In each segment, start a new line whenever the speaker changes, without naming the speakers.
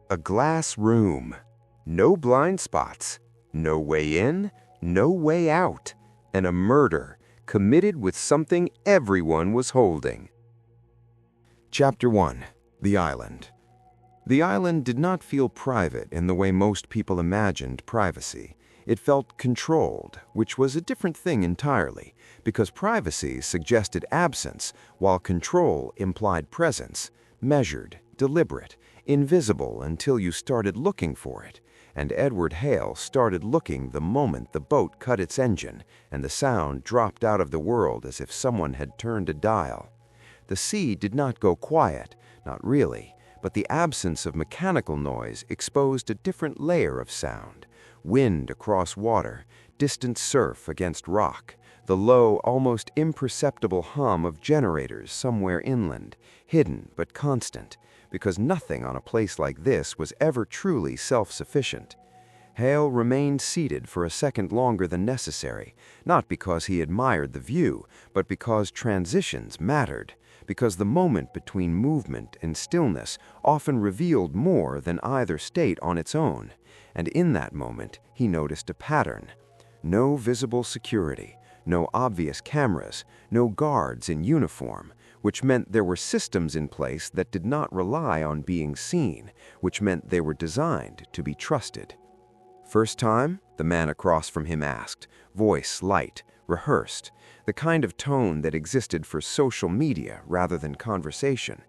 A glass room. No blind spots. No way in, no way out. And a murder committed with something everyone was holding. Chapter 1. The Island. The island did not feel private in the way most people imagined privacy. It felt controlled, which was a different thing entirely, because privacy suggested absence, while control implied presence, measured, deliberate, invisible until you started looking for it. And Edward Hale started looking the moment the boat cut its engine and the sound dropped out of the world as if someone had turned a dial. The sea did not go quiet, not really, but the absence of mechanical noise exposed a different layer of sound. Wind across water, distant surf against rock, the low, almost imperceptible hum of generators somewhere inland, hidden but constant, because nothing on a place like this was ever truly self-sufficient. Hale remained seated for a second longer than necessary, not because he admired the view, but because transitions mattered, because the moment between movement and stillness often revealed more than either state on its own. And in that moment, he noticed a pattern. No visible security, no obvious cameras, no guards in uniform, which meant there were systems in place that did not rely on being seen, which meant they were designed to be trusted. "First time?" the man across from him asked, voice light, rehearsed, the kind of tone that existed for social media rather than conversation.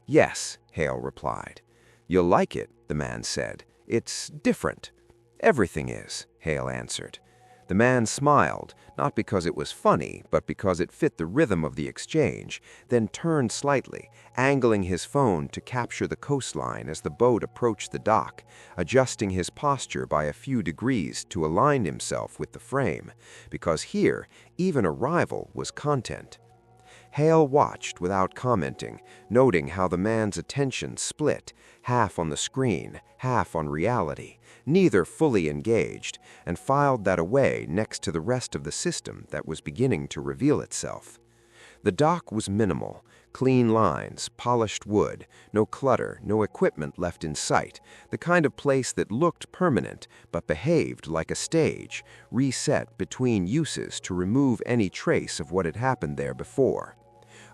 "Yes," Hale replied. "You'll like it," the man said. "It's different." "Everything is," Hale answered. The man smiled, not because it was funny, but because it fit the rhythm of the exchange, then turned slightly, angling his phone to capture the coastline as the boat approached the dock, adjusting his posture by a few degrees to align himself with the frame, because here, even arrival was content. Hale watched without commenting, noting how the man's attention split, half on the screen, half on reality, neither fully engaged, and filed that away next to the rest of the system that was beginning to reveal itself. The dock was minimal, clean lines, polished wood, no clutter, no equipment left in sight, the kind of place that looked permanent but behaved like a stage, reset between uses to remove any trace of what had happened there before.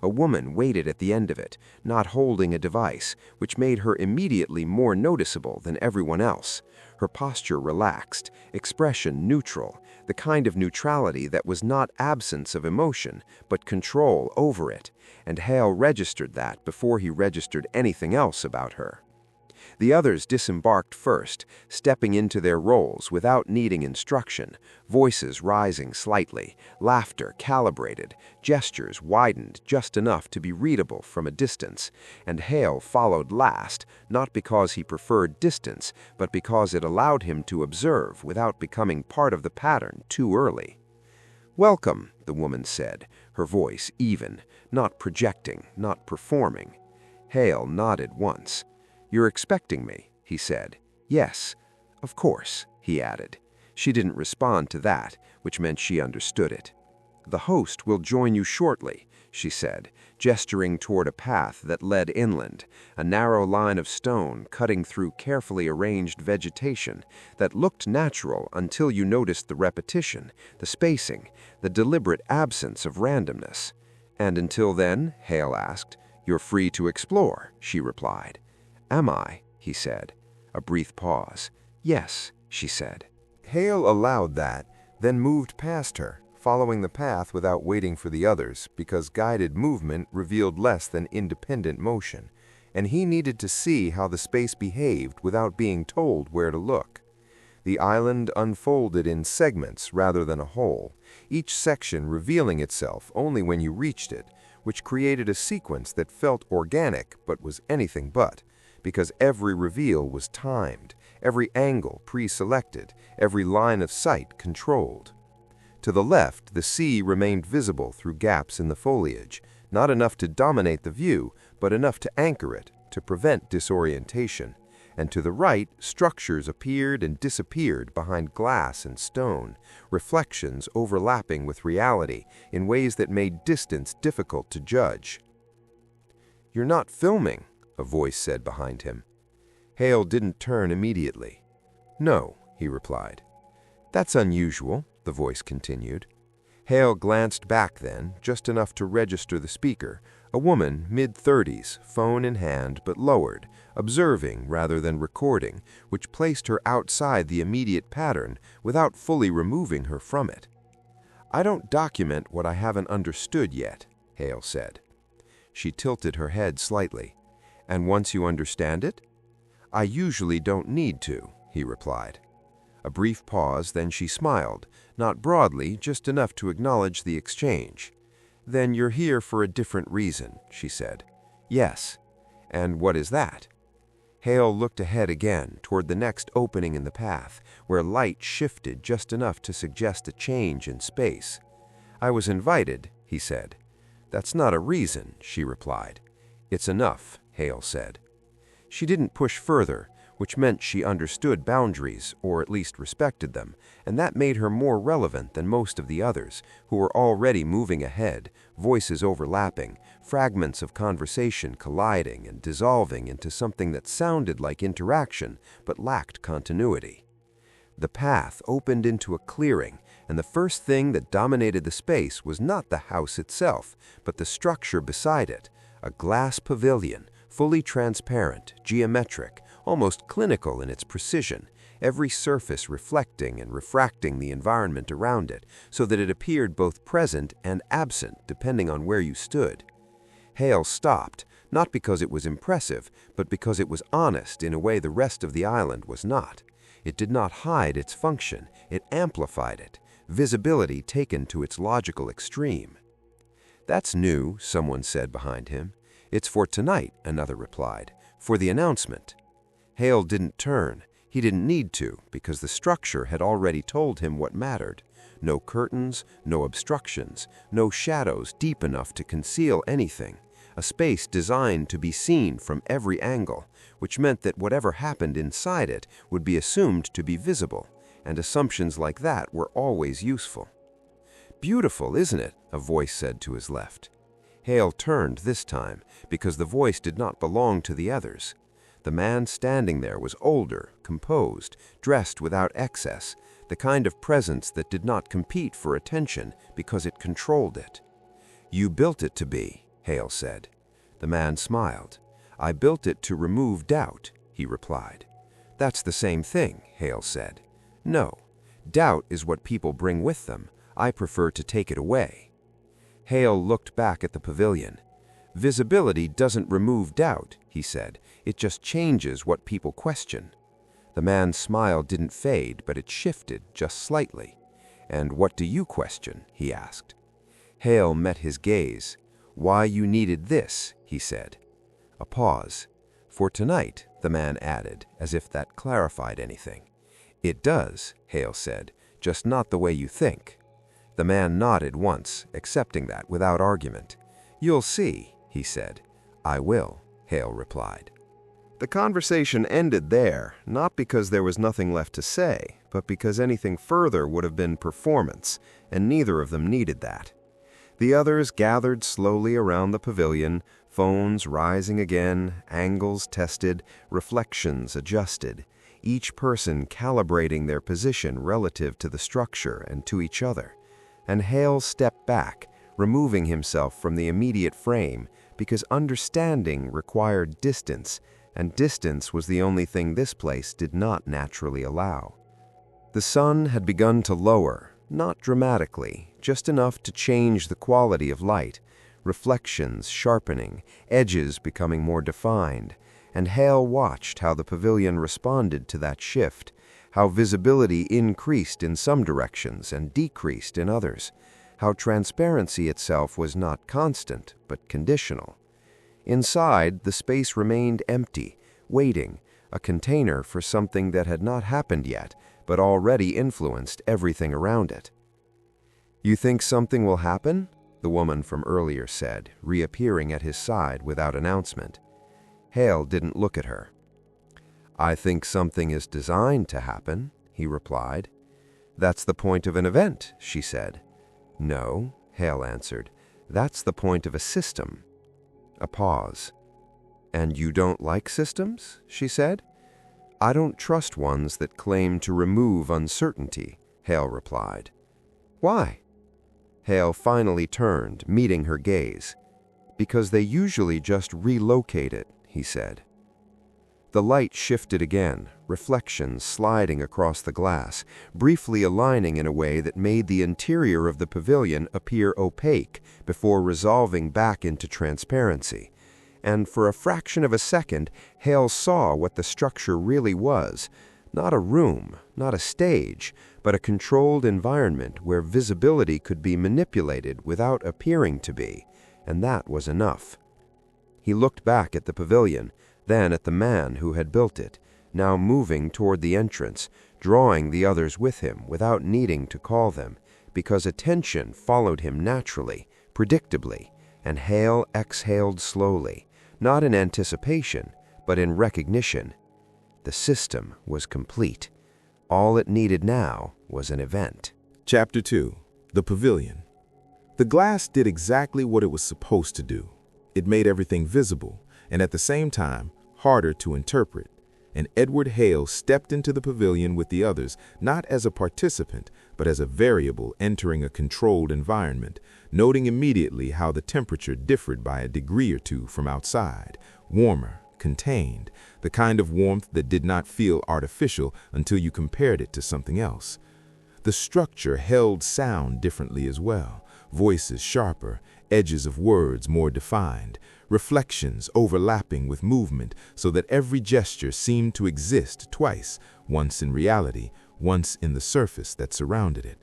A woman waited at the end of it, not holding a device, which made her immediately more noticeable than everyone else. Her posture relaxed, expression neutral, the kind of neutrality that was not absence of emotion, but control over it, and Hale registered that before he registered anything else about her. The others disembarked first, stepping into their roles without needing instruction, voices rising slightly, laughter calibrated, gestures widened just enough to be readable from a distance, and Hale followed last, not because he preferred distance, but because it allowed him to observe without becoming part of the pattern too early. "Welcome," the woman said, her voice even, not projecting, not performing. Hale nodded once. "You're expecting me," he said. "Yes." "Of course," he added. She didn't respond to that, which meant she understood it. "The host will join you shortly," she said, gesturing toward a path that led inland, a narrow line of stone cutting through carefully arranged vegetation that looked natural until you noticed the repetition, the spacing, the deliberate absence of randomness. "And until then," Hale asked. "You're free to explore," she replied. "Am I?" he said. A brief pause. "Yes," she said. Hale allowed that, then moved past her, following the path without waiting for the others, because guided movement revealed less than independent motion, and he needed to see how the space behaved without being told where to look. The island unfolded in segments rather than a whole, each section revealing itself only when you reached it, which created a sequence that felt organic but was anything but, because every reveal was timed, every angle pre-selected, every line of sight controlled. To the left, the sea remained visible through gaps in the foliage, not enough to dominate the view, but enough to anchor it, to prevent disorientation. And to the right, structures appeared and disappeared behind glass and stone, reflections overlapping with reality in ways that made distance difficult to judge. "You're not filming," a voice said behind him. Hale didn't turn immediately. "No," he replied. "That's unusual," the voice continued. Hale glanced back then, just enough to register the speaker, a woman, mid-30s, phone in hand but lowered, observing rather than recording, which placed her outside the immediate pattern without fully removing her from it. "I don't document what I haven't understood yet," Hale said. She tilted her head slightly. "And once you understand it?" "I usually don't need to," he replied. A brief pause, then she smiled, not broadly, just enough to acknowledge the exchange. "Then you're here for a different reason," she said. "Yes. And what is that?" Hale looked ahead again, toward the next opening in the path, where light shifted just enough to suggest a change in space. "I was invited," he said. "That's not a reason," she replied. "It's enough," Hale said. She didn't push further, which meant she understood boundaries, or at least respected them, and that made her more relevant than most of the others, who were already moving ahead, voices overlapping, fragments of conversation colliding and dissolving into something that sounded like interaction but lacked continuity. The path opened into a clearing, and the first thing that dominated the space was not the house itself, but the structure beside it, a glass pavilion, fully transparent, geometric, almost clinical in its precision, every surface reflecting and refracting the environment around it, so that it appeared both present and absent depending on where you stood. Hale stopped, not because it was impressive, but because it was honest in a way the rest of the island was not. It did not hide its function, it amplified it, visibility taken to its logical extreme. "That's new," someone said behind him. "It's for tonight," another replied, "for the announcement." Hale didn't turn. He didn't need to, because the structure had already told him what mattered. No curtains, no obstructions, no shadows deep enough to conceal anything. A space designed to be seen from every angle, which meant that whatever happened inside it would be assumed to be visible, and assumptions like that were always useful. "Beautiful, isn't it?" a voice said to his left. Hale turned this time, because the voice did not belong to the others. The man standing there was older, composed, dressed without excess, the kind of presence that did not compete for attention because it controlled it. "You built it to be," Hale said. The man smiled. "I built it to remove doubt," he replied. "That's the same thing," Hale said. "No. Doubt is what people bring with them. I prefer to take it away." Hale looked back at the pavilion. "Visibility doesn't remove doubt," he said. "It just changes what people question." The man's smile didn't fade, but it shifted just slightly. "And what do you question?" he asked. Hale met his gaze. "Why you needed this," he said. A pause. "For tonight," the man added, as if that clarified anything. "It does," Hale said, "just not the way you think." The man nodded once, accepting that without argument. "You'll see," he said. "I will," Hale replied. The conversation ended there, not because there was nothing left to say, but because anything further would have been performance, and neither of them needed that. The others gathered slowly around the pavilion, phones rising again, angles tested, reflections adjusted, each person calibrating their position relative to the structure and to each other. And Hale stepped back, removing himself from the immediate frame, because understanding required distance, and distance was the only thing this place did not naturally allow. The sun had begun to lower, not dramatically, just enough to change the quality of light, reflections sharpening, edges becoming more defined, and Hale watched how the pavilion responded to that shift, how visibility increased in some directions and decreased in others, how transparency itself was not constant but conditional. Inside, the space remained empty, waiting, a container for something that had not happened yet, but already influenced everything around it. "You think something will happen?" the woman from earlier said, reappearing at his side without announcement. Hale didn't look at her. "I think something is designed to happen," he replied. "That's the point of an event," she said. "No," Hale answered. "That's the point of a system." A pause. "And you don't like systems?" she said. I don't trust ones that claim to remove uncertainty, Hale replied. Why? Hale finally turned, meeting her gaze. Because they usually just relocate it, he said. The light shifted again, reflections sliding across the glass, briefly aligning in a way that made the interior of the pavilion appear opaque before resolving back into transparency. And for a fraction of a second, Hale saw what the structure really was. Not a room, not a stage, but a controlled environment where visibility could be manipulated without appearing to be, and that was enough. He looked back at the pavilion, then at the man who had built it, now moving toward the entrance, drawing the others with him without needing to call them, because attention followed him naturally, predictably, and Hale exhaled slowly, not in anticipation, but in recognition. The system was complete. All it needed now was an event.
Chapter 2. The Pavilion. The glass did exactly what it was supposed to do. It made everything visible, and at the same time, harder to interpret. And Edward Hale stepped into the pavilion with the others, not as a participant, but as a variable entering a controlled environment, noting immediately how the temperature differed by a degree or two from outside, warmer, contained, the kind of warmth that did not feel artificial until you compared it to something else. The structure held sound differently as well, voices sharper, edges of words more defined, reflections overlapping with movement so that every gesture seemed to exist twice, once in reality, once in the surface that surrounded it.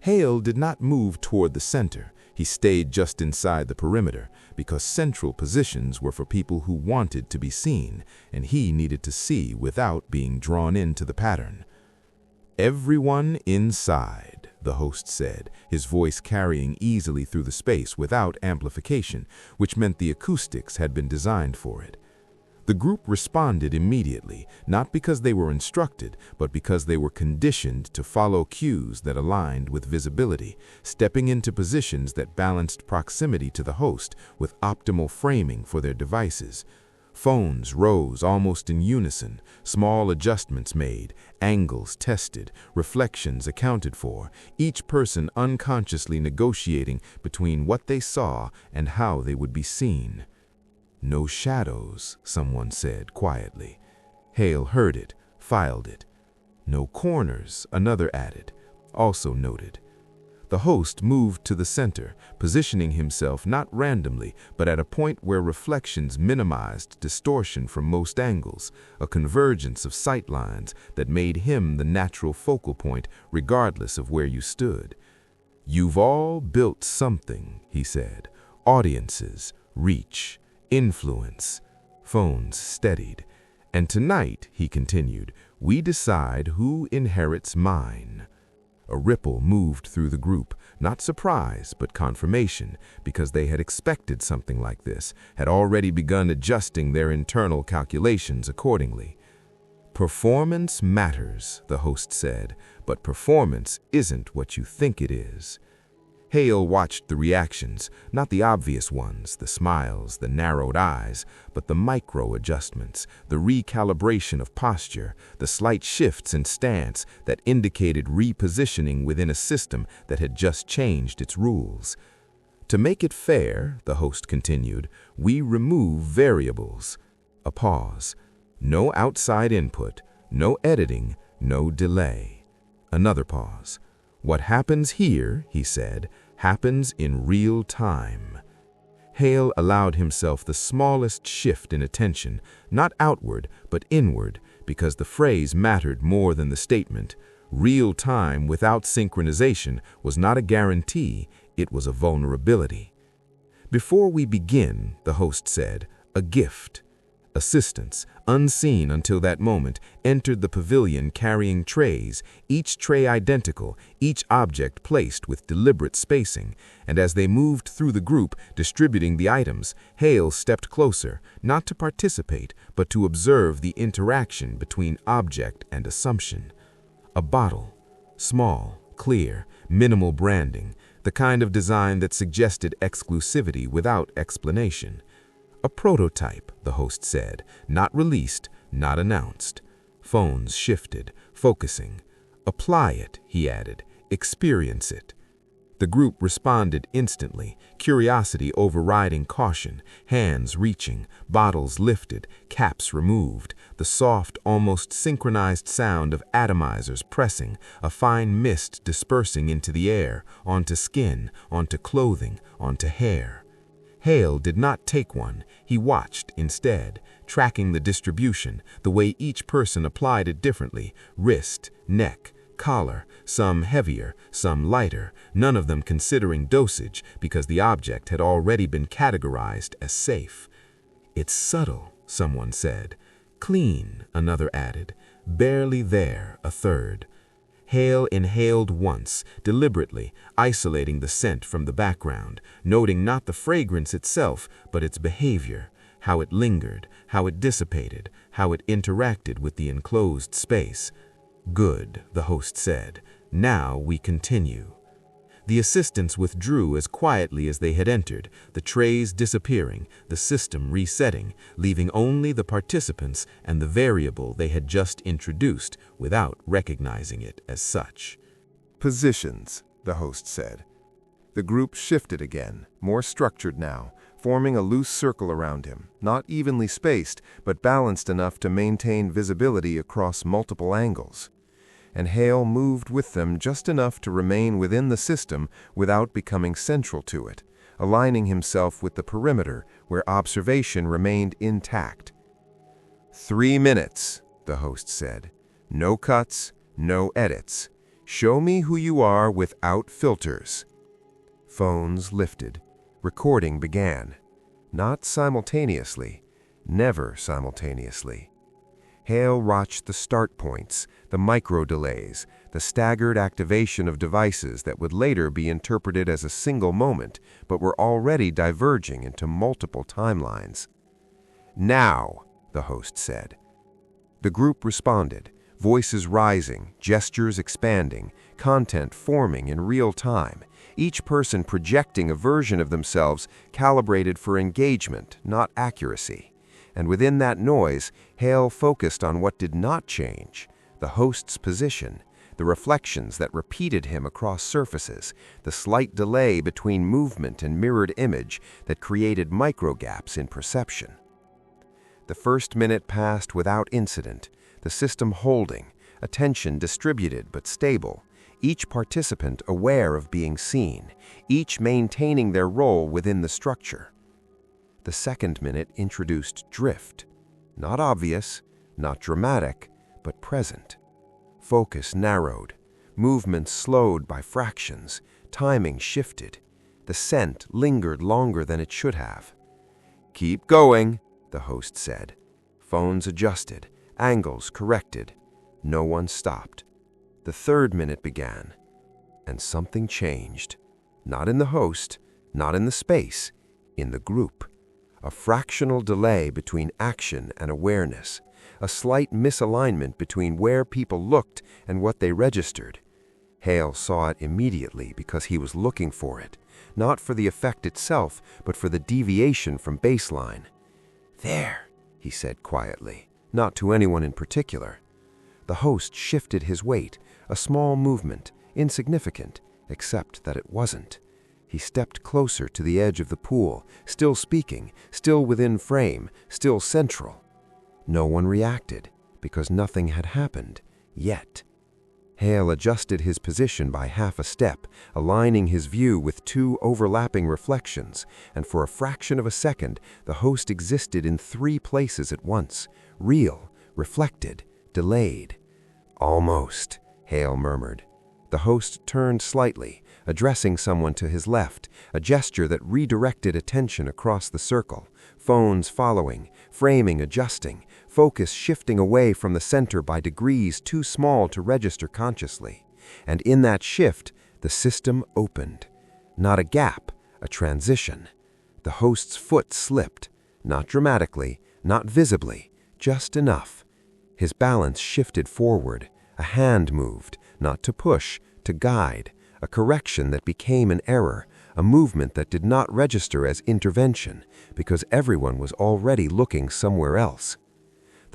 Hale did not move toward the center. He stayed just inside the perimeter because central positions were for people who wanted to be seen, and he needed to see without being drawn into the pattern. "Everyone inside," the host said, his voice carrying easily through the space without amplification, which meant the acoustics had been designed for it. The group responded immediately, not because they were instructed, but because they were conditioned to follow cues that aligned with visibility, stepping into positions that balanced proximity to the host with optimal framing for their devices. Phones rose almost in unison, small adjustments made, angles tested, reflections accounted for, each person unconsciously negotiating between what they saw and how they would be seen. "No shadows," someone said quietly. Hale heard it, filed it. "No corners," another added, also noted. The host moved to the center, positioning himself not randomly, but at a point where reflections minimized distortion from most angles, a convergence of sight lines that made him the natural focal point regardless of where you stood. "You've all built something," he said. "Audiences, reach, influence." Phones steadied. "And tonight," he continued, "we decide who inherits mine." A ripple moved through the group, not surprise, but confirmation, because they had expected something like this, had already begun adjusting their internal calculations accordingly. "Performance matters," the host said, "but performance isn't what you think it is." Hale watched the reactions, not the obvious ones, the smiles, the narrowed eyes, but the micro-adjustments, the recalibration of posture, the slight shifts in stance that indicated repositioning within a system that had just changed its rules. "To make it fair," the host continued, "we remove variables." A pause. No outside input, no editing, no delay. Another pause. "What happens here," he said, "happens in real time." Hale allowed himself the smallest shift in attention, not outward, but inward, because the phrase mattered more than the statement. Real time without synchronization was not a guarantee, it was a vulnerability. "Before we begin," the host said, "a gift." Assistants, unseen until that moment, entered the pavilion carrying trays, each tray identical, each object placed with deliberate spacing, and as they moved through the group, distributing the items, Hale stepped closer, not to participate, but to observe the interaction between object and assumption. A bottle, small, clear, minimal branding, the kind of design that suggested exclusivity without explanation. "A prototype," the host said, "not released, not announced." Phones shifted, focusing. Apply it, he added. Experience it. The group responded instantly, curiosity overriding caution, hands reaching, bottles lifted, caps removed, the soft, almost synchronized sound of atomizers pressing, a fine mist dispersing into the air, onto skin, onto clothing, onto hair. Hale did not take one. He watched instead, tracking the distribution, the way each person applied it differently, wrist, neck, collar, some heavier, some lighter, none of them considering dosage because the object had already been categorized as safe. It's subtle, someone said. Clean, another added. Barely there, a third. Hale inhaled once, deliberately, isolating the scent from the background, noting not the fragrance itself, but its behavior, how it lingered, how it dissipated, how it interacted with the enclosed space. Good, the host said. Now we continue. The assistants withdrew as quietly as they had entered, the trays disappearing, the system resetting, leaving only the participants and the variable they had just introduced without recognizing it as such.
Positions, the host said. The group shifted again, more structured now, forming a loose circle around him, not evenly spaced, but balanced enough to maintain visibility across multiple angles. And Hale moved with them just enough to remain within the system without becoming central to it, aligning himself with the perimeter where observation remained intact. 3 minutes, the host said. No cuts, no edits. Show me who you are without filters. Phones lifted. Recording began. Not simultaneously, never simultaneously. Hale watched the start points, the micro delays, the staggered activation of devices that would later be interpreted as a single moment, but were already diverging into multiple timelines. Now, the host said. The group responded, voices rising, gestures expanding, content forming in real time, each person projecting a version of themselves calibrated for engagement, not accuracy. And within that noise, Hale focused on what did not change, the host's position, the reflections that repeated him across surfaces, the slight delay between movement and mirrored image that created microgaps in perception. The first minute passed without incident, the system holding, attention distributed but stable, each participant aware of being seen, each maintaining their role within the structure. The second minute introduced drift, not obvious, not dramatic, but present. Focus narrowed, movement slowed by fractions, timing shifted. The scent lingered longer than it should have. Keep going, the host said. Phones adjusted, angles corrected. No one stopped. The third minute began, and something changed. Not in the host, not in the space, in the group. A fractional delay between action and awareness, a slight misalignment between where people looked and what they registered. Hale saw it immediately because he was looking for it, not for the effect itself, but for the deviation from baseline. There, he said quietly, not to anyone in particular. The host shifted his weight, a small movement, insignificant, except that it wasn't. He stepped closer to the edge of the pool, still speaking, still within frame, still central. No one reacted, because nothing had happened, yet. Hale adjusted his position by half a step, aligning his view with two overlapping reflections, and for a fraction of a second, the host existed in 3 places at once, real, reflected, delayed. Almost, Hale murmured. The host turned slightly, addressing someone to his left, a gesture that redirected attention across the circle, phones following, framing adjusting, focus shifting away from the center by degrees too small to register consciously. And in that shift, the system opened. Not a gap, a transition. The host's foot slipped, not dramatically, not visibly, just enough. His balance shifted forward, a hand moved, not to push, to guide, a correction that became an error, a movement that did not register as intervention because everyone was already looking somewhere else.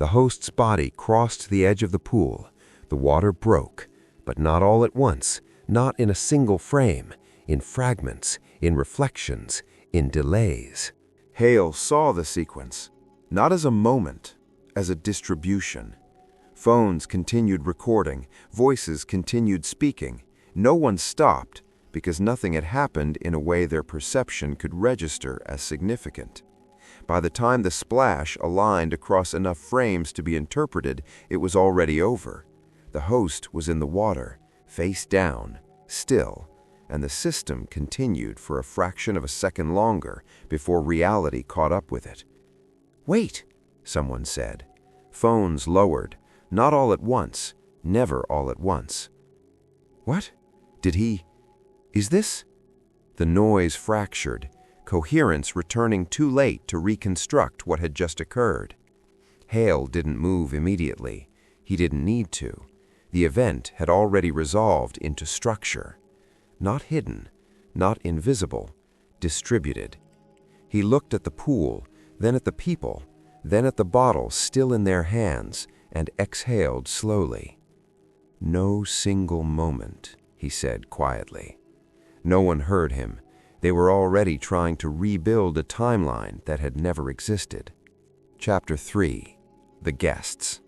The host's body crossed the edge of the pool. The water broke, but not all at once, not in a single frame, in fragments, in reflections, in delays.
Hale saw the sequence, not as a moment, as a distribution. Phones continued recording, voices continued speaking. No one stopped, because nothing had happened in a way their perception could register as significant. By the time the splash aligned across enough frames to be interpreted, it was already over. The host was in the water, face down, still, and the system continued for a fraction of a second longer before reality caught up with it. "Wait," someone said. Phones lowered, not all at once, never all at once. "What? Is this?" The noise fractured, coherence returning too late to reconstruct what had just occurred. Hale didn't move immediately. He didn't need to. The event had already resolved into structure. Not hidden, not invisible, distributed. He looked at the pool, then at the people, then at the bottle still in their hands, and exhaled slowly. "No single moment," he said quietly. No one heard him. They were already trying to rebuild a timeline that had never existed. Chapter 3. The Guests.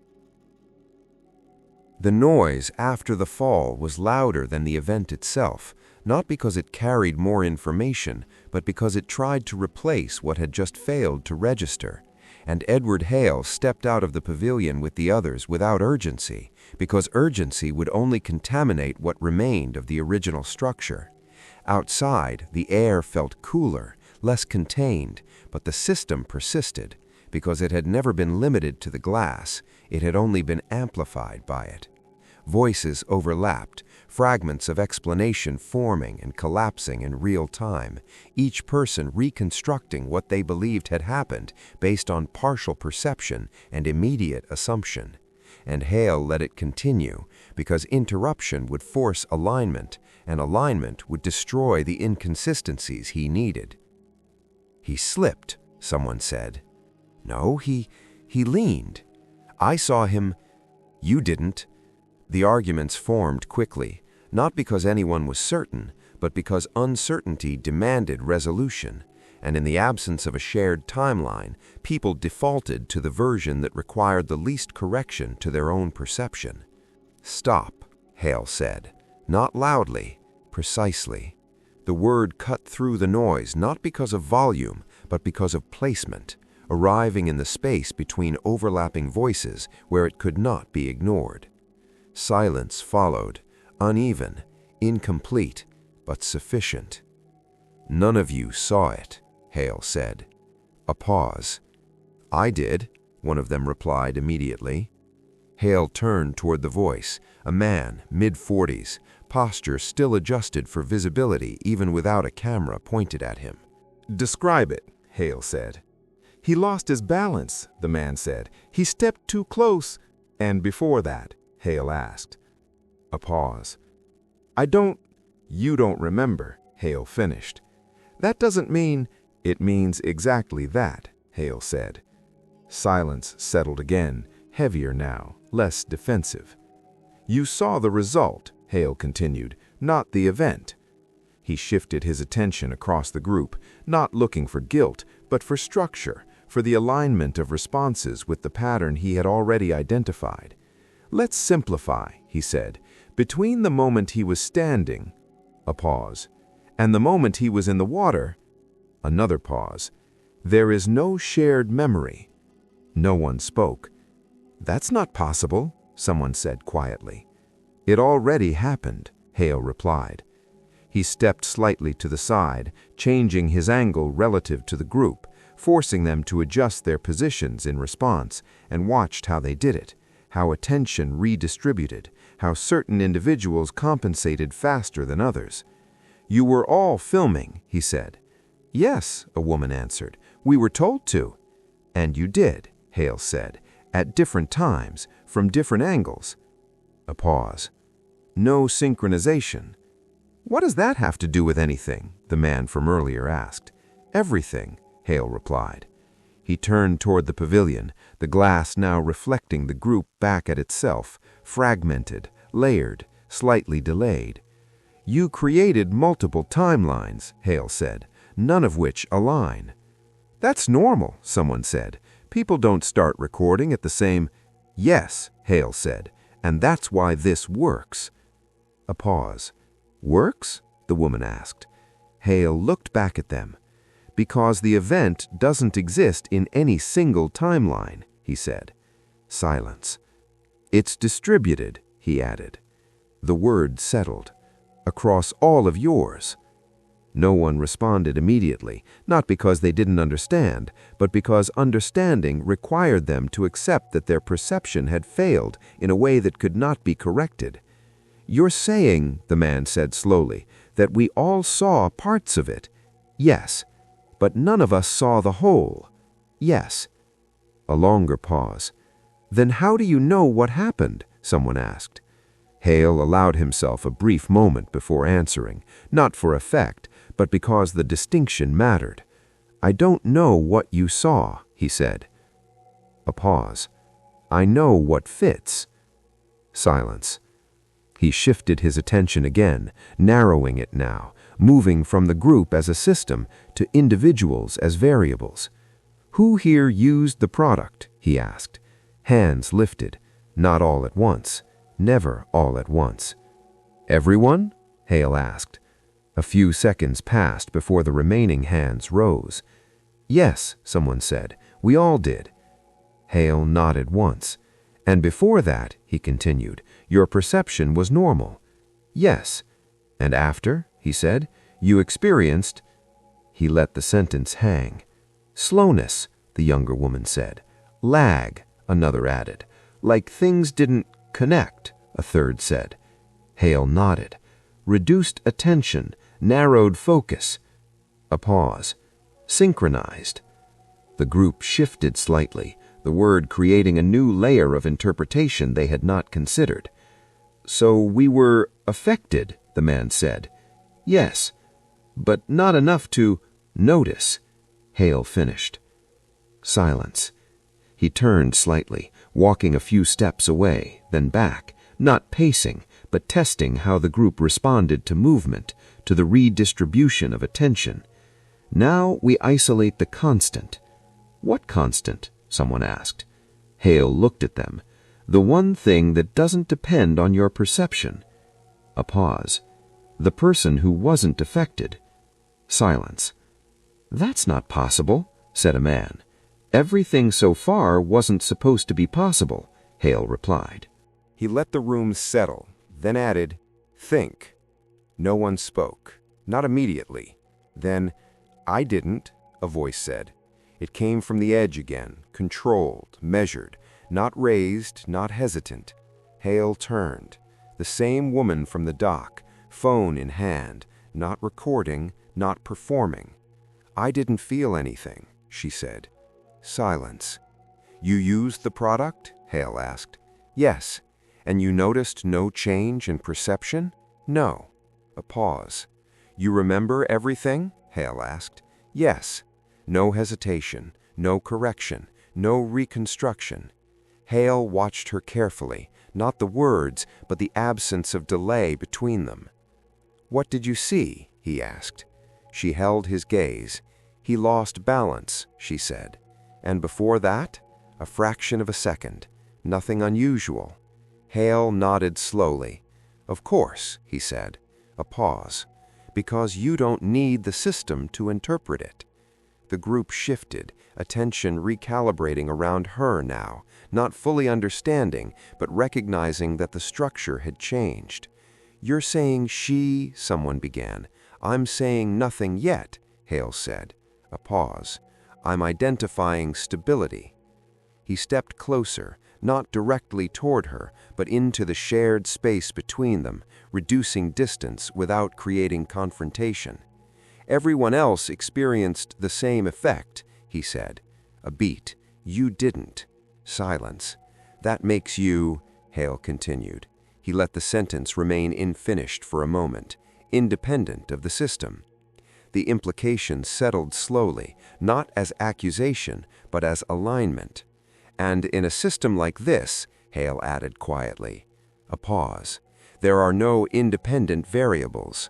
The noise after the fall was louder than the event itself, not because it carried more information, but because it tried to replace what had just failed to register. And Edward Hale stepped out of the pavilion with the others without urgency, because urgency would only contaminate what remained of the original structure. Outside, the air felt cooler, less contained, but the system persisted. Because it had never been limited to the glass, it had only been amplified by it. Voices overlapped, fragments of explanation forming and collapsing in real time, each person reconstructing what they believed had happened based on partial perception and immediate assumption. And Hale let it continue, because interruption would force alignment, and alignment would destroy the inconsistencies he needed. "He slipped," someone said. "No, he leaned. I saw him." "You didn't." The arguments formed quickly, not because anyone was certain, but because uncertainty demanded resolution, and in the absence of a shared timeline, people defaulted to the version that required the least correction to their own perception. "Stop," Hale said, not loudly, precisely. The word cut through the noise not because of volume, but because of placement, arriving in the space between overlapping voices where it could not be ignored. Silence followed, uneven, incomplete, but sufficient. "None of you saw it," Hale said. A pause. "I did," one of them replied immediately. Hale turned toward the voice, a man, mid-40s, posture still adjusted for visibility even without a camera pointed at him. "Describe it," Hale said. "He lost his balance," the man said. "He stepped too close." "And before that?" Hale asked. A pause. You don't remember," Hale finished. "That doesn't mean—" "It means exactly that," Hale said. Silence settled again, heavier now, less defensive. "You saw the result," Hale continued, "not the event." He shifted his attention across the group, not looking for guilt, but for structure, for the alignment of responses with the pattern he had already identified. "Let's simplify," he said. "Between the moment he was standing," a pause, "and the moment he was in the water," another pause, "there is no shared memory." No one spoke. "That's not possible," someone said quietly. "It already happened," Hale replied. He stepped slightly to the side, changing his angle relative to the group, forcing them to adjust their positions in response, and watched how they did it, how attention redistributed, how certain individuals compensated faster than others. "You were all filming," he said. "Yes," a woman answered. "We were told to." "And you did," Hale said, "at different times, from different angles." A pause. "No synchronization." "What does that have to do with anything?" the man from earlier asked. "Everything," Hale replied.
He turned toward the pavilion, the glass now reflecting the group back at itself, fragmented, layered, slightly delayed. "You created multiple timelines," Hale said, "none of which align." "That's normal," someone said. "People don't start recording at the same—" "Yes," Hale said, "and that's why this works." A pause. "Works?" the woman asked. Hale looked back at them. "Because the event doesn't exist in any single timeline," he said. Silence. "It's distributed," he added. The word settled. "Across all of yours." No one responded immediately, not because they didn't understand, but because understanding required them to accept that their perception had failed in a way that could not be corrected. "You're saying," the man said slowly, "that we all saw parts of it." "Yes. But none of us saw the whole." "Yes." A longer pause. "Then how do you know what happened?" someone asked. Hale allowed himself a brief moment before answering, not for effect, but because the distinction mattered. "I don't know what you saw," he said. A pause. "I know what fits." Silence. He shifted his attention again, narrowing it now, moving from the group as a system to individuals as variables. "Who here used the product?" he asked. Hands lifted, not all at once, never all at once. "Everyone?" Hale asked. A few seconds passed before the remaining hands rose. "Yes," someone said, "we all did." Hale nodded once. "And before that," he continued, "your perception was normal." "Yes." "And after," he said, "you experienced—" He let the sentence hang. "Slowness," the younger woman said. "Lag," another added. "Like things didn't connect," a third said. Hale nodded. "Reduced attention, narrowed focus." A pause. "Synchronized." The group shifted slightly, the word creating a new layer of interpretation they had not considered. "So we were affected," the man said. "Yes, but not enough to notice," Hale finished. Silence. He turned slightly, walking a few steps away, then back, not pacing, but testing how the group responded to movement, to the redistribution of attention. "Now we isolate the constant." "What constant?" someone asked. Hale looked at them. "The one thing that doesn't depend on your perception." A pause. "The person who wasn't affected." Silence. "That's not possible," said a man. "Everything so far wasn't supposed to be possible," Hale replied. He let the room settle, then added, "Think." No one spoke, not immediately. Then, "I didn't," a voice said. It came from the edge again, controlled, measured, not raised, not hesitant. Hale turned. The same woman from the dock, phone in hand, not recording, not performing. "I didn't feel anything," she said. Silence. "You used the product?" Hale asked. "Yes." "And you noticed no change in perception?" "No." A pause. "You remember everything?" Hale asked. "Yes." No hesitation, no correction, no reconstruction. Hale watched her carefully, not the words, but the absence of delay between them. "What did you see?" he asked. She held his gaze. "He lost balance," she said. "And before that?" "A fraction of a second. Nothing unusual." Hale nodded slowly. "Of course," he said. A pause. "Because you don't need the system to interpret it." The group shifted, attention recalibrating around her now, not fully understanding, but recognizing that the structure had changed. "You're saying she—" someone began. "I'm saying nothing yet," Hale said. A pause. "I'm identifying stability." He stepped closer, not directly toward her, but into the shared space between them, reducing distance without creating confrontation. "Everyone else experienced the same effect," he said. A beat. "You didn't." Silence. "That makes you," Hale continued. He let the sentence remain unfinished for a moment. "Independent of the system." The implication settled slowly, not as accusation, but as alignment. And in a system like this, Hale added quietly, a pause. There are no independent variables.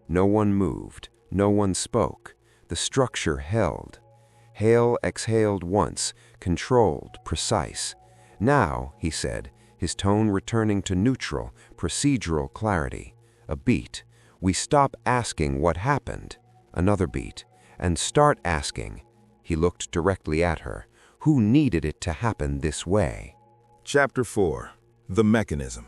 No one moved, no one spoke. The structure held. Hale exhaled once, controlled, precise. Now, he said, his tone returning to neutral, procedural clarity. A beat. We stop asking what happened. Another beat. And start asking. He looked directly at her. Who needed it to happen this way?
Chapter 4. The Mechanism.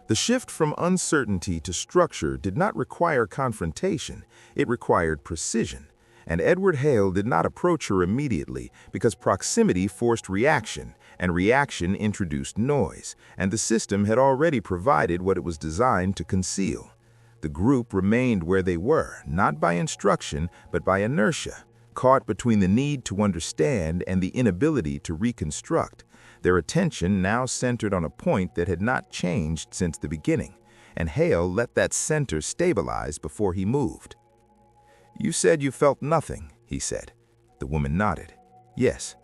The shift from uncertainty to structure did not require confrontation, it required precision. And Edward Hale did not approach her immediately because proximity forced reaction, and reaction introduced noise, and the system had already provided what it was designed to conceal. The group remained where they were, not by instruction, but by inertia, caught between the need to understand and the inability to reconstruct. Their attention now centered on a point that had not changed since the beginning, and Hale let that center stabilize before he moved. "You said you felt nothing," he said. The woman nodded. "Yes."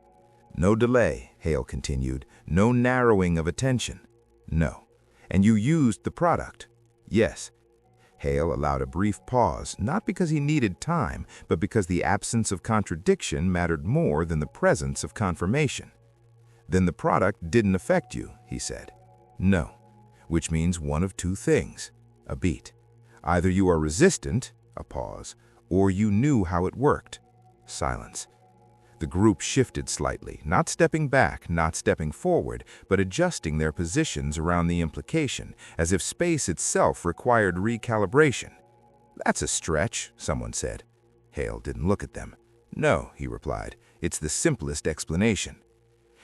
"No delay," Hale continued. "No narrowing of attention." "No." "And you used the product?" "Yes." Hale allowed a brief pause, not because he needed time, but because the absence of contradiction mattered more than the presence of confirmation. "Then the product didn't affect you," he said. "No." "Which means one of two things." A beat. "Either you are resistant," a pause, "or you knew how it worked." Silence. The group shifted slightly, not stepping back, not stepping forward, but adjusting their positions around the implication, as if space itself required recalibration. "That's a stretch," someone said. Hale didn't look at them. "No," he replied, "it's the simplest explanation."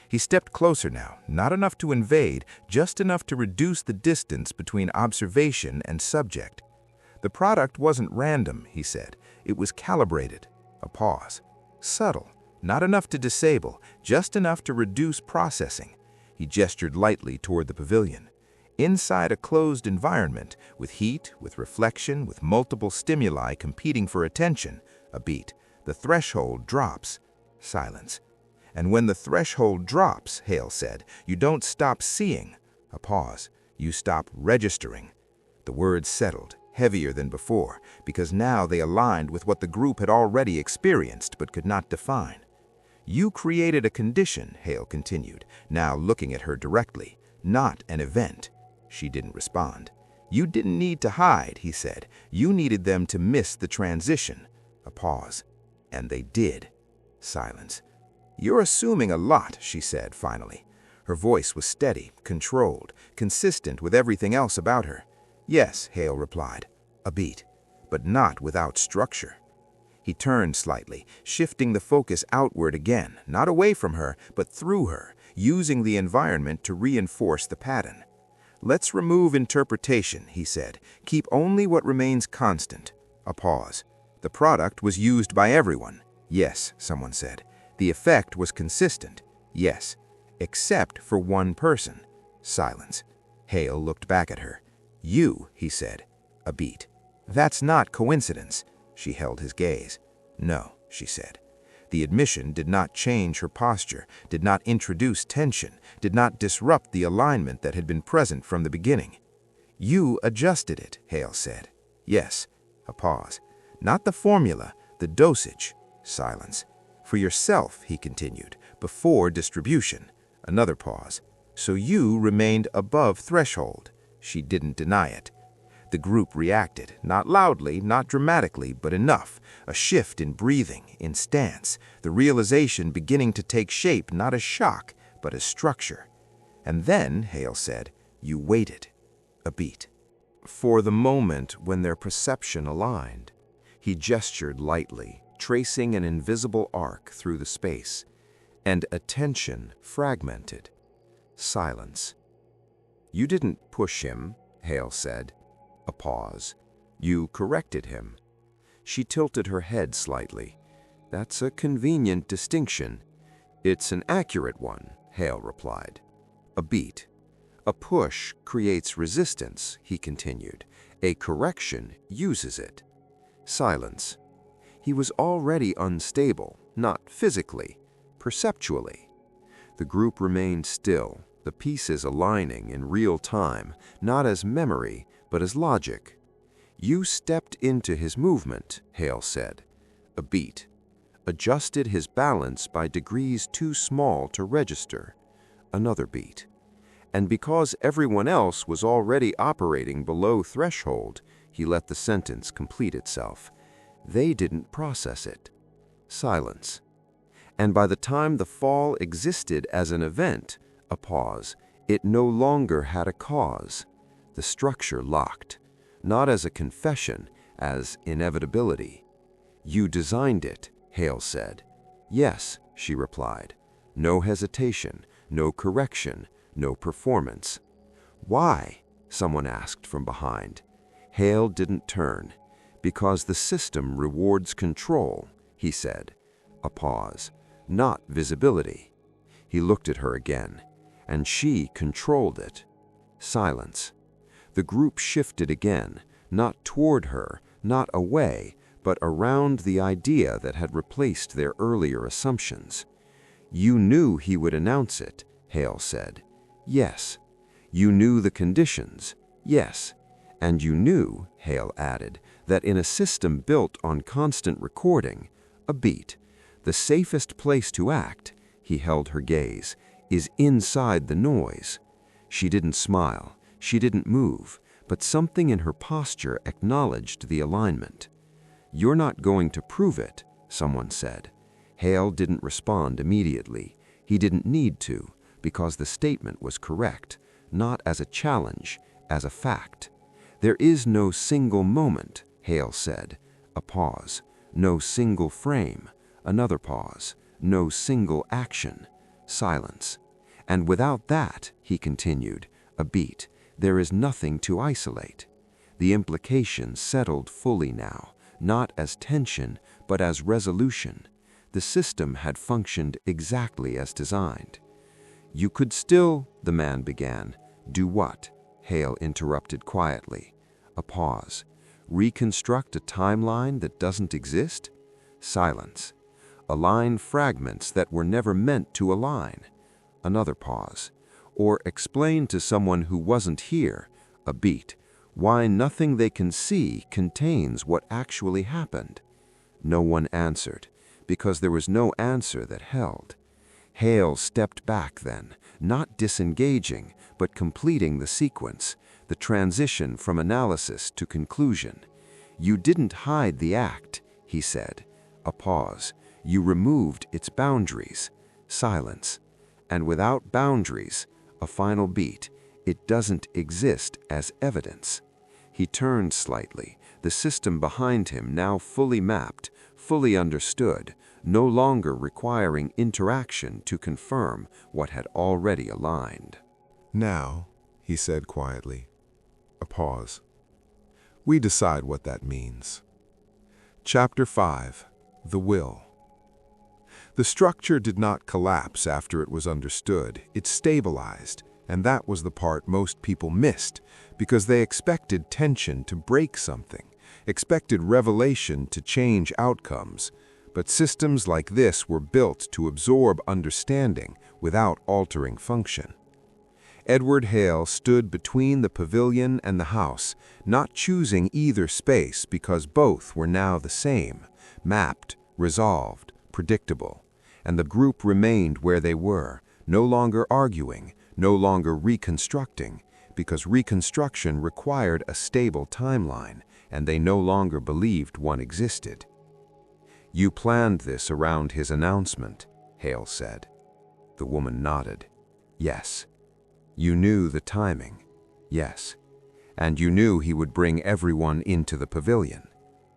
He stepped closer now, not enough to invade, just enough to reduce the distance between observation and subject. "The product wasn't random," he said. "It was calibrated." A pause. "Subtle. Not enough to disable, just enough to reduce processing." He gestured lightly toward the pavilion. Inside a closed environment, with heat, with reflection, with multiple stimuli competing for attention, a beat. The threshold drops. Silence. "And when the threshold drops," Hale said, "you don't stop seeing." A pause. "You stop registering." The words settled, heavier than before, because now they aligned with what the group had already experienced but could not define. "You created a condition," Hale continued, now looking at her directly, "not an event." She didn't respond. "You didn't need to hide," he said. "You needed them to miss the transition." A pause. "And they did." Silence. "You're assuming a lot," she said finally. Her voice was steady, controlled, consistent with everything else about her. "Yes," Hale replied. A beat. "But not without structure." He turned slightly, shifting the focus outward again, not away from her, but through her, using the environment to reinforce the pattern. "Let's remove interpretation," he said. "Keep only what remains constant." A pause. "The product was used by everyone." "Yes," someone said. "The effect was consistent." "Yes." "Except for one person." Silence. Hale looked back at her. "You," he said. A beat. "That's not coincidence." She held his gaze. "No," she said. The admission did not change her posture, did not introduce tension, did not disrupt the alignment that had been present from the beginning. "You adjusted it," Hale said. "Yes." A pause. "Not the formula, the dosage." Silence. "For yourself," he continued, "before distribution." Another pause. "So you remained above threshold." She didn't deny it. The group reacted, not loudly, not dramatically, but enough. A shift in breathing, in stance, the realization beginning to take shape not as shock, but as structure. "And then," Hale said, "you waited." A beat. For the moment when their perception aligned, he gestured lightly, tracing an invisible arc through the space, and attention fragmented. Silence. "You didn't push him," Hale said. A pause. "You corrected him." She tilted her head slightly. "That's a convenient distinction." "It's an accurate one," Hale replied. A beat. "A push creates resistance," he continued. "A correction uses it." Silence.
He was already unstable, not physically, perceptually. The group remained still, the pieces aligning in real time, not as memory, but as logic. "You stepped into his movement," Hale said. A beat. Adjusted his balance by degrees too small to register. Another beat. And because everyone else was already operating below threshold, he let the sentence complete itself. They didn't process it. Silence. And by the time the fall existed as an event, a pause, it no longer had a cause. The structure locked, not as a confession, as inevitability. "You designed it," Hale said. "Yes," she replied. No hesitation, no correction, no performance. "Why?" someone asked from behind. Hale didn't turn. "Because the system rewards control," he said. A pause. "Not visibility." He looked at her again, and she controlled it. Silence. The group shifted again, not toward her, not away, but around the idea that had replaced their earlier assumptions. "You knew he would announce it," Hale said. "Yes." "You knew the conditions." "Yes." "And you knew," Hale added, "that in a system built on constant recording, a beat, the safest place to act," he held her gaze, "is inside the noise." She didn't smile, she didn't move, but something in her posture acknowledged the alignment. "You're not going to prove it," someone said. Hale didn't respond immediately. He didn't need to, because the statement was correct, not as a challenge, as a fact. "There is no single moment," Hale said. A pause. "No single frame." Another pause. "No single action." Silence. "And without that," he continued, a beat, "there is nothing to isolate." The implication settled fully now, not as tension, but as resolution. The system had functioned exactly as designed. "You could still," the man began. "Do what?" Hale interrupted quietly. A pause. "Reconstruct a timeline that doesn't exist?" Silence. "Align fragments that were never meant to align?" Another pause. "Or explain to someone who wasn't here," a beat, "why nothing they can see contains what actually happened?" No one answered, because there was no answer that held. Hale stepped back then, not disengaging, but completing the sequence, the transition from analysis to conclusion. "You didn't hide the act," he said. A pause. "You removed its boundaries." Silence. "And without boundaries," a final beat, "it doesn't exist as evidence." He turned slightly, the system behind him now fully mapped, fully understood, no longer requiring interaction to confirm what had already aligned.
"Now," he said quietly. A pause. "We decide what that means." Chapter 5. The Will. The structure did not collapse after it was understood. It stabilized, and that was the part most people missed, because they expected tension to break something, expected revelation to change outcomes. But systems like this were built to absorb understanding without altering function. Edward Hale stood between the pavilion and the house, not choosing either space because both were now the same, mapped, resolved, predictable. And the group remained where they were, no longer arguing, no longer reconstructing, because reconstruction required a stable timeline, and they no longer believed one existed. "You planned this around his announcement," Hale said. The woman nodded. "Yes." "You knew the timing?" "Yes." "And you knew he would bring everyone into the pavilion?"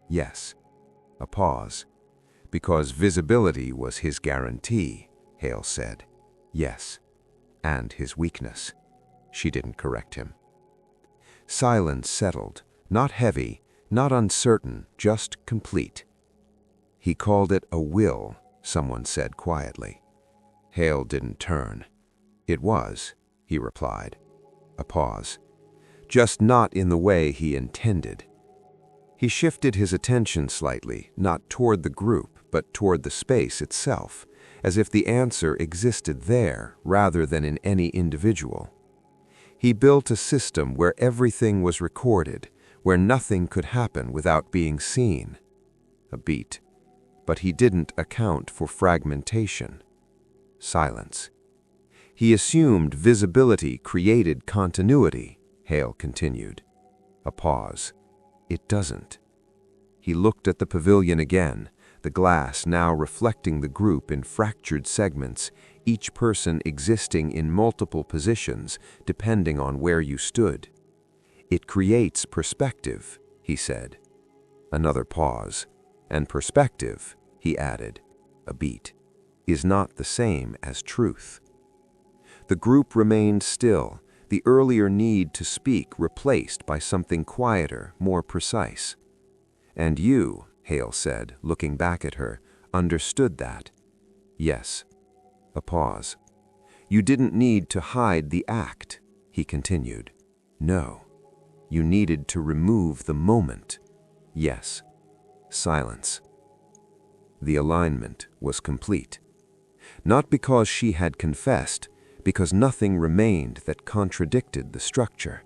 "Yes." A pause. "Because visibility was his guarantee," Hale said. "Yes." "And his weakness." She didn't correct him. Silence settled, not heavy, not uncertain, just complete. "He called it a will," someone said quietly. Hale didn't turn. "It was," he replied. A pause. "Just not in the way he intended."
He shifted his attention slightly, not toward the group, but toward the space itself, as if the answer existed there rather than in any individual. He built a system where everything was recorded, where nothing could happen without being seen. A beat. But he didn't account for fragmentation. Silence. He assumed visibility created continuity, Hale continued. A pause. It doesn't. He looked at the pavilion again, the glass now reflecting the group in fractured segments, each person existing in multiple positions depending on where you stood. It creates perspective, he said. Another pause. And perspective, he added, a beat, is not the same as truth. The group remained still, the earlier need to speak replaced by something quieter, more precise. And you, Hale said, looking back at her, understood that. Yes. A pause. You didn't need to hide the act, he continued. No. You needed to remove the moment. Yes. Silence. The alignment was complete. Not because she had confessed, because nothing remained that contradicted the structure.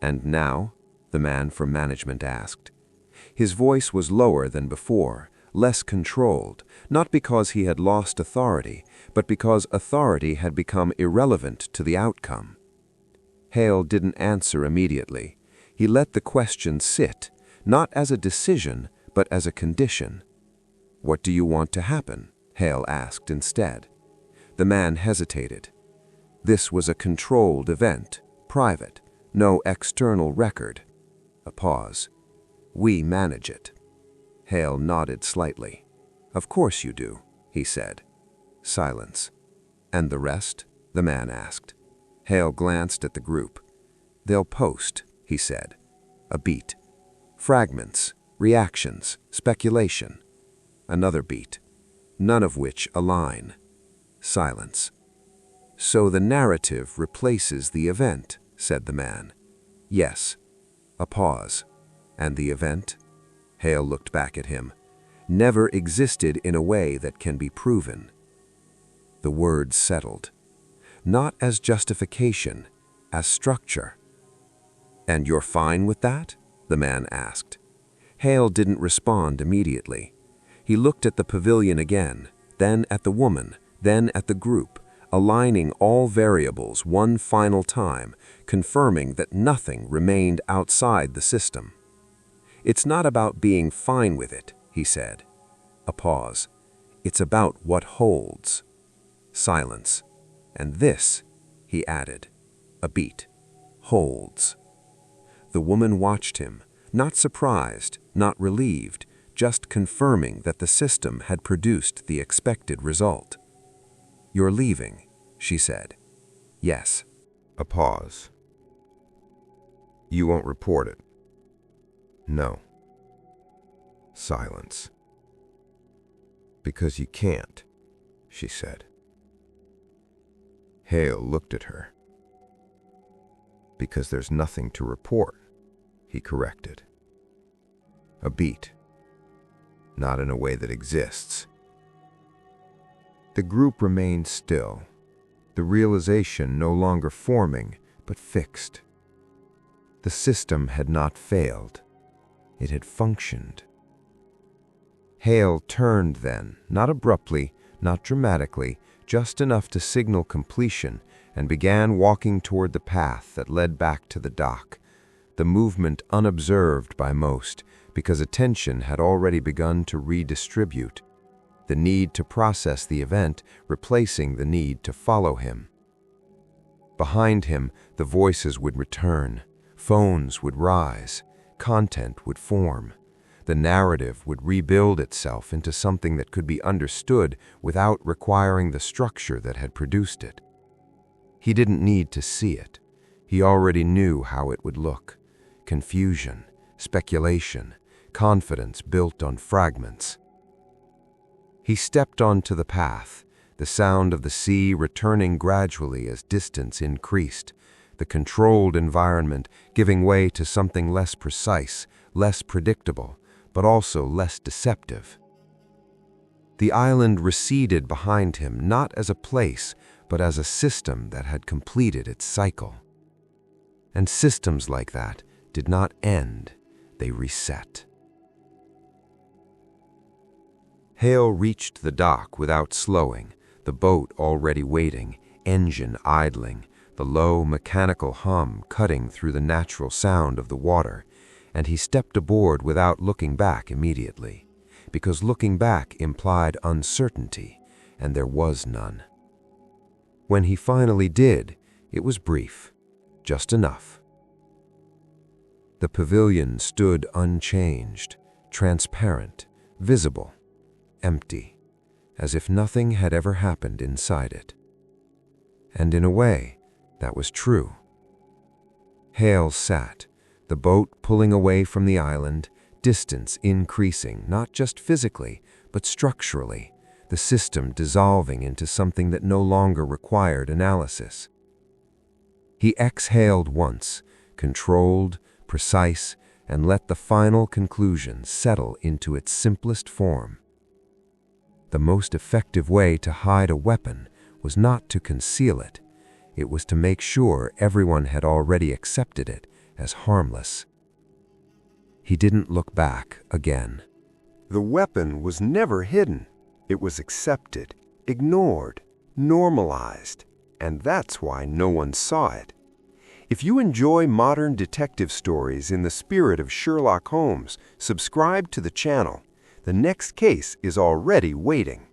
And now? The man from management asked. His voice was lower than before, less controlled, not because he had lost authority, but because authority had become irrelevant to the outcome. Hale didn't answer immediately. He let the question sit, not as a decision, but as a condition. What do you want to happen? Hale asked instead. The man hesitated. This was a controlled event, private, no external record. A pause. We manage it. Hale nodded slightly. Of course you do, he said. Silence. And the rest? The man asked. Hale glanced at the group. They'll post, he said. A beat. Fragments, reactions, speculation. Another beat. None of which align. Silence. So the narrative replaces the event, said the man. Yes. A pause. And the event? Hale looked back at him. Never existed in a way that can be proven. The words settled. Not as justification, as structure. And you're fine with that? The man asked. Hale didn't respond immediately. He looked at the pavilion again, then at the woman, then at the group, aligning all variables one final time, confirming that nothing remained outside the system. It's not about being fine with it, he said. A pause. It's about what holds. Silence. And this, he added, a beat, holds. The woman watched him, not surprised, not relieved, just confirming that the system had produced the expected result. You're leaving, she said. Yes.
A pause. You won't report it. No. Silence. Because you can't, she said. Hale looked at her. Because there's nothing to report, he corrected. A beat. Not in a way that exists. The group remained still, the realization no longer forming, but fixed. The system had not failed. It had functioned. Hale turned then, not abruptly, not dramatically, just enough to signal completion, and began walking toward the path that led back to the dock, the movement unobserved by most, because attention had already begun to redistribute, the need to process the event replacing the need to follow him. Behind him, the voices would return, phones would rise, content would form. The narrative would rebuild itself into something that could be understood without requiring the structure that had produced it. He didn't need to see it. He already knew how it would look. Confusion, speculation, confidence built on fragments. He stepped onto the path, the sound of the sea returning gradually as distance increased,
the controlled environment giving way to something less precise, less predictable, but also less deceptive. The island receded behind him, not as a place, but as a system that had completed its cycle. And systems like that did not end, they reset. Hale reached the dock without slowing, the boat already waiting, engine idling, the low mechanical hum cutting through the natural sound of the water, and he stepped aboard without looking back immediately, because looking back implied uncertainty, and there was none. When he finally did, it was brief, just enough. The pavilion stood unchanged, transparent, visible, empty, as if nothing had ever happened inside it. And in a way, that was true. Hale sat, the boat pulling away from the island, distance increasing, not just physically, but structurally, the system dissolving into something that no longer required analysis. He exhaled once, controlled, precise, and let the final conclusion settle into its simplest form. The most effective way to hide a weapon was not to conceal it. It was to make sure everyone had already accepted it as harmless. He didn't look back again.
The weapon was never hidden. It was accepted, ignored, normalized, and that's why no one saw it. If you enjoy modern detective stories in the spirit of Sherlock Holmes, subscribe to the channel. The next case is already waiting.